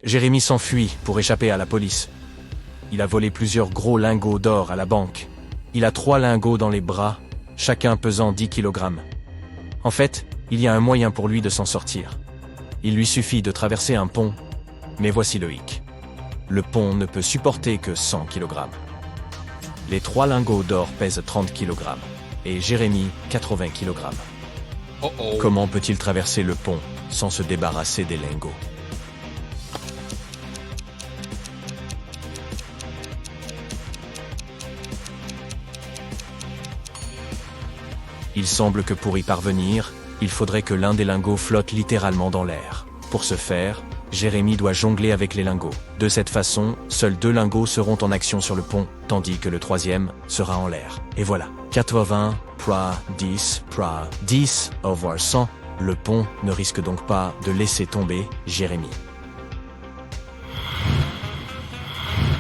Jérémy s'enfuit pour échapper à la police. Il a volé plusieurs gros lingots d'or à la banque. Il a 3 lingots dans les bras, chacun pesant 10 kg. En fait, il y a un moyen pour lui de s'en sortir. Il lui suffit de traverser un pont, mais voici le hic. Le pont ne peut supporter que 100 kg. Les 3 lingots d'or pèsent 30 kg, et Jérémy 80 kg. Comment peut-il traverser le pont sans se débarrasser des lingots? Il semble que pour y parvenir, il faudrait que l'un des lingots flotte littéralement dans l'air. Pour ce faire, Jérémy doit jongler avec les lingots. De cette façon, seuls 2 lingots seront en action sur le pont, tandis que le 3e sera en l'air. Et voilà, 80, 10 over 100, le pont ne risque donc pas de laisser tomber Jérémy.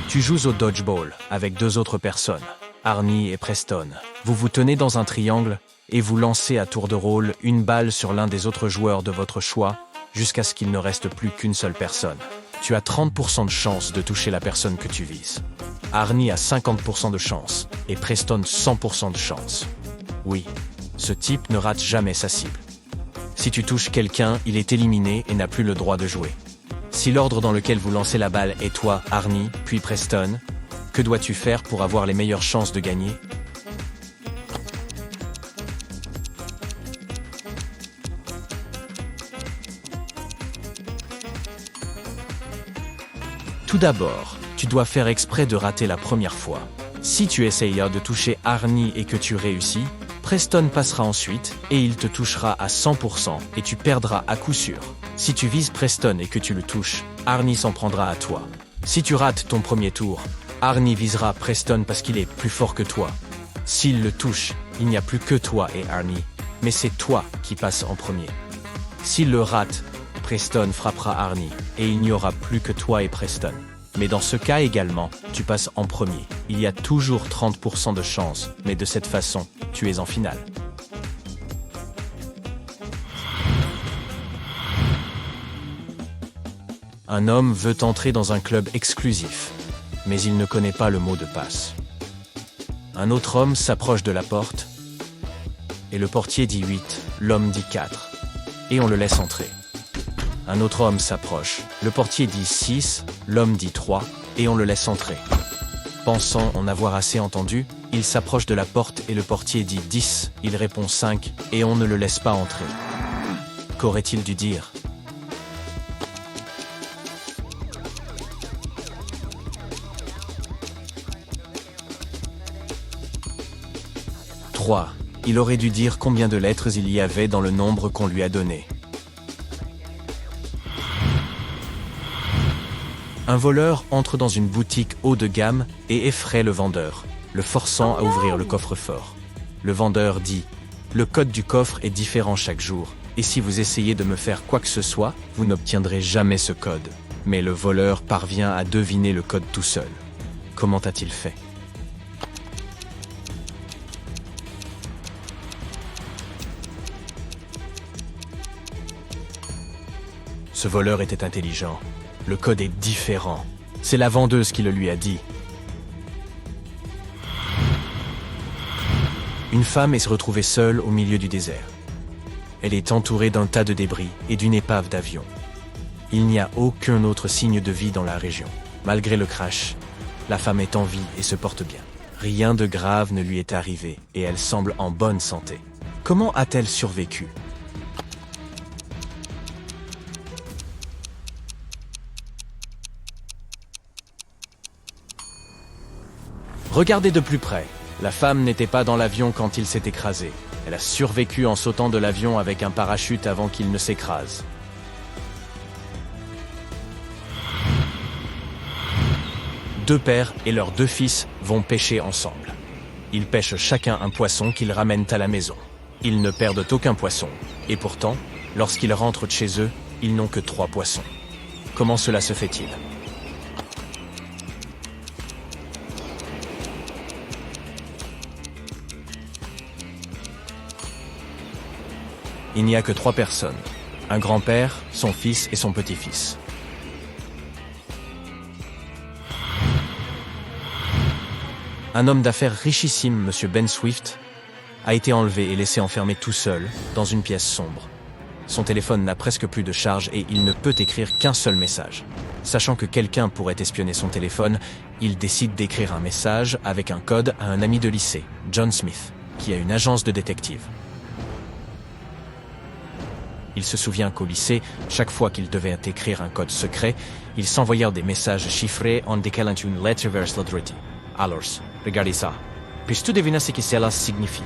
Tu joues au dodgeball avec 2 autres personnes, Arnie et Preston. Vous vous tenez dans un triangle et vous lancez à tour de rôle une balle sur l'un des autres joueurs de votre choix jusqu'à ce qu'il ne reste plus qu'une seule personne. Tu as 30% de chance de toucher la personne que tu vises. Arnie a 50% de chance et Preston 100% de chance. Oui, ce type ne rate jamais sa cible. Si tu touches quelqu'un, il est éliminé et n'a plus le droit de jouer. Si l'ordre dans lequel vous lancez la balle est toi, Arnie, puis Preston, que dois-tu faire pour avoir les meilleures chances de gagner ? Tout d'abord, tu dois faire exprès de rater la première fois. Si tu essayes de toucher Arnie et que tu réussis, Preston passera ensuite et il te touchera à 100% et tu perdras à coup sûr. Si tu vises Preston et que tu le touches, Arnie s'en prendra à toi. Si tu rates ton premier tour, Arnie visera Preston parce qu'il est plus fort que toi. S'il le touche, il n'y a plus que toi et Arnie, mais c'est toi qui passes en premier. S'il le rate, Preston frappera Arnie, et il n'y aura plus que toi et Preston. Mais dans ce cas également, tu passes en premier. Il y a toujours 30% de chance, mais de cette façon, tu es en finale. Un homme veut entrer dans un club exclusif, mais il ne connaît pas le mot de passe. Un autre homme s'approche de la porte, et le portier dit 8, l'homme dit 4, et on le laisse entrer. Un autre homme s'approche. Le portier dit 6, l'homme dit 3, et on le laisse entrer. Pensant en avoir assez entendu, il s'approche de la porte et le portier dit 10, il répond 5, et on ne le laisse pas entrer. Qu'aurait-il dû dire ? « 3. Il aurait dû dire combien de lettres il y avait dans le nombre qu'on lui a donné. Un voleur entre dans une boutique haut de gamme et effraie le vendeur, le forçant à ouvrir le coffre-fort. Le vendeur dit « Le code du coffre est différent chaque jour, et si vous essayez de me faire quoi que ce soit, vous n'obtiendrez jamais ce code. » Mais le voleur parvient à deviner le code tout seul. Comment a-t-il fait ? Ce voleur était intelligent. Le code est différent. C'est la vendeuse qui le lui a dit. Une femme est retrouvée seule au milieu du désert. Elle est entourée d'un tas de débris et d'une épave d'avion. Il n'y a aucun autre signe de vie dans la région. Malgré le crash, la femme est en vie et se porte bien. Rien de grave ne lui est arrivé et elle semble en bonne santé. Comment a-t-elle survécu ? Regardez de plus près. La femme n'était pas dans l'avion quand il s'est écrasé. Elle a survécu en sautant de l'avion avec un parachute avant qu'il ne s'écrase. Deux pères et leurs 2 fils vont pêcher ensemble. Ils pêchent chacun un poisson qu'ils ramènent à la maison. Ils ne perdent aucun poisson. Et pourtant, lorsqu'ils rentrent de chez eux, ils n'ont que 3 poissons. Comment cela se fait-il ? Il n'y a que 3 personnes. Un grand-père, son fils et son petit-fils. Un homme d'affaires richissime, M. Ben Swift, a été enlevé et laissé enfermé tout seul, dans une pièce sombre. Son téléphone n'a presque plus de charge et il ne peut écrire qu'un seul message. Sachant que quelqu'un pourrait espionner son téléphone, il décide d'écrire un message avec un code à un ami de lycée, John Smith, qui a une agence de détective. Il se souvient qu'au lycée, chaque fois qu'il devait écrire un code secret, ils s'envoyèrent des messages chiffrés en décalant une lettre vers l'autre. Alors, regardez ça. Puis-tu deviner ce que cela signifie?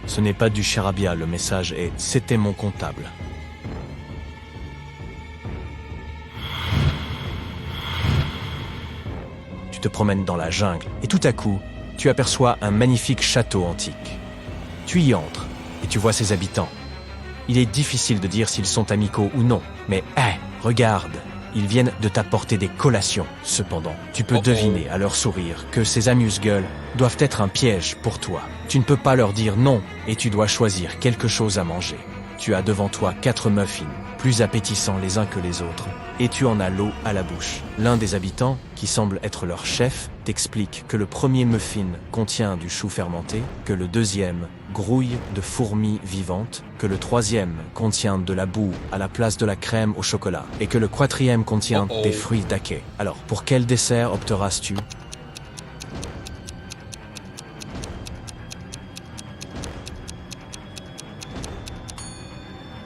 Ce n'est pas du charabia, le message est « C'était mon comptable ». Tu te promènes dans la jungle et tout à coup, tu aperçois un magnifique château antique. Tu y entres et tu vois ses habitants. Il est difficile de dire s'ils sont amicaux ou non, mais regarde, ils viennent de t'apporter des collations. Cependant, tu peux deviner à leur sourire que ces amuse-gueules doivent être un piège pour toi. Tu ne peux pas leur dire non et tu dois choisir quelque chose à manger. Tu as devant toi 4 muffins, plus appétissants les uns que les autres, et tu en as l'eau à la bouche. L'un des habitants, qui semble être leur chef, t'explique que le premier muffin contient du chou fermenté, que le deuxième grouille de fourmis vivantes, que le troisième contient de la boue à la place de la crème au chocolat, et que le quatrième contient des fruits d'aqué. Alors, pour quel dessert opteras-tu?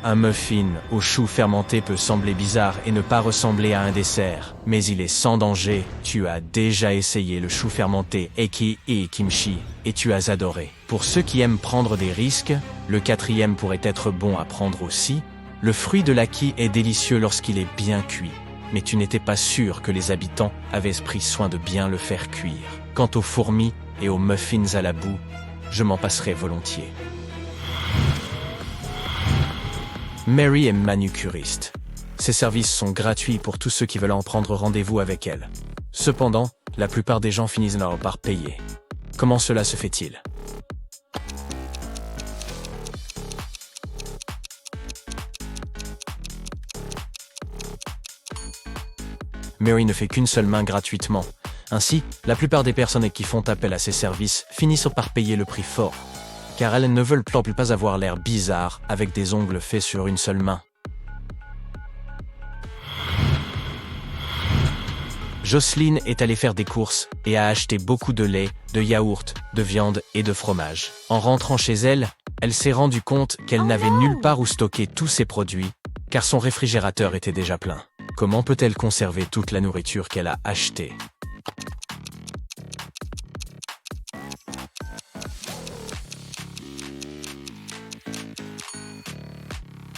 Un muffin au chou fermenté peut sembler bizarre et ne pas ressembler à un dessert, mais il est sans danger. Tu as déjà essayé le chou fermenté eki et kimchi, et tu as adoré. Pour ceux qui aiment prendre des risques, le quatrième pourrait être bon à prendre aussi. Le fruit de l'aki est délicieux lorsqu'il est bien cuit, mais tu n'étais pas sûr que les habitants avaient pris soin de bien le faire cuire. Quant aux fourmis et aux muffins à la boue, je m'en passerai volontiers. Mary est manucuriste. Ses services sont gratuits pour tous ceux qui veulent en prendre rendez-vous avec elle. Cependant, la plupart des gens finissent par payer. Comment cela se fait-il? Mary ne fait qu'une seule main gratuitement. Ainsi, la plupart des personnes qui font appel à ses services finissent par payer le prix fort, car elles ne veulent plus pas avoir l'air bizarre avec des ongles faits sur une seule main. Jocelyne est allée faire des courses et a acheté beaucoup de lait, de yaourt, de viande et de fromage. En rentrant chez elle, elle s'est rendue compte qu'elle n'avait nulle part où stocker tous ces produits, car son réfrigérateur était déjà plein. Comment peut-elle conserver toute la nourriture qu'elle a achetée?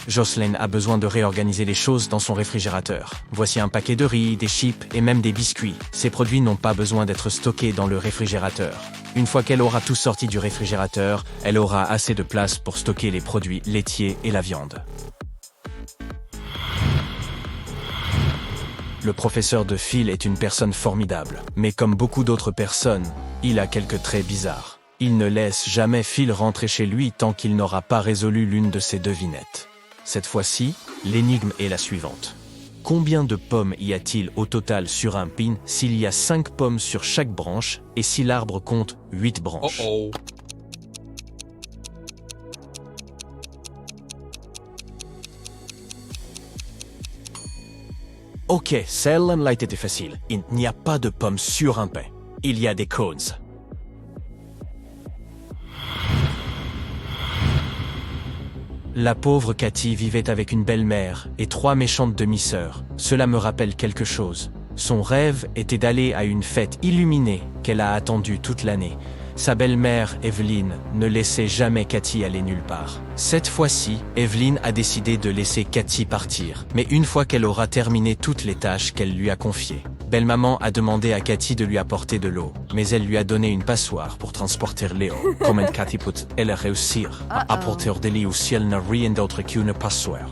Jocelyn a besoin de réorganiser les choses dans son réfrigérateur. Voici un paquet de riz, des chips et même des biscuits. Ces produits n'ont pas besoin d'être stockés dans le réfrigérateur. Une fois qu'elle aura tout sorti du réfrigérateur, elle aura assez de place pour stocker les produits laitiers et la viande. Le professeur de Phil est une personne formidable, mais comme beaucoup d'autres personnes, il a quelques traits bizarres. Il ne laisse jamais Phil rentrer chez lui tant qu'il n'aura pas résolu l'une de ses devinettes. Cette fois-ci, l'énigme est la suivante. Combien de pommes y a-t-il au total sur un pin s'il y a 5 pommes sur chaque branche et si l'arbre compte 8 branches? Ok, celle-là était facile. Il n'y a pas de pommes sur un pain. Il y a des cones. La pauvre Cathy vivait avec une belle-mère et 3 méchantes demi-sœurs. Cela me rappelle quelque chose. Son rêve était d'aller à une fête illuminée qu'elle a attendue toute l'année. Sa belle-mère, Evelyn, ne laissait jamais Cathy aller nulle part. Cette fois-ci, Evelyn a décidé de laisser Cathy partir, mais une fois qu'elle aura terminé toutes les tâches qu'elle lui a confiées. Belle-maman a demandé à Cathy de lui apporter de l'eau, mais elle lui a donné une passoire pour transporter l'eau. Comment Cathy peut-elle réussir à apporter de l'eau si elle n'a rien d'autre qu'une passoire?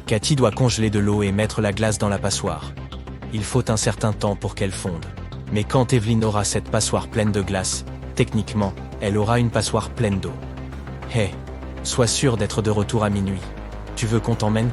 Cathy doit congeler de l'eau et mettre la glace dans la passoire. Il faut un certain temps pour qu'elle fonde. Mais quand Evelyne aura cette passoire pleine de glace, techniquement, elle aura une passoire pleine d'eau. Hé, sois sûr d'être de retour à minuit. Tu veux qu'on t'emmène ?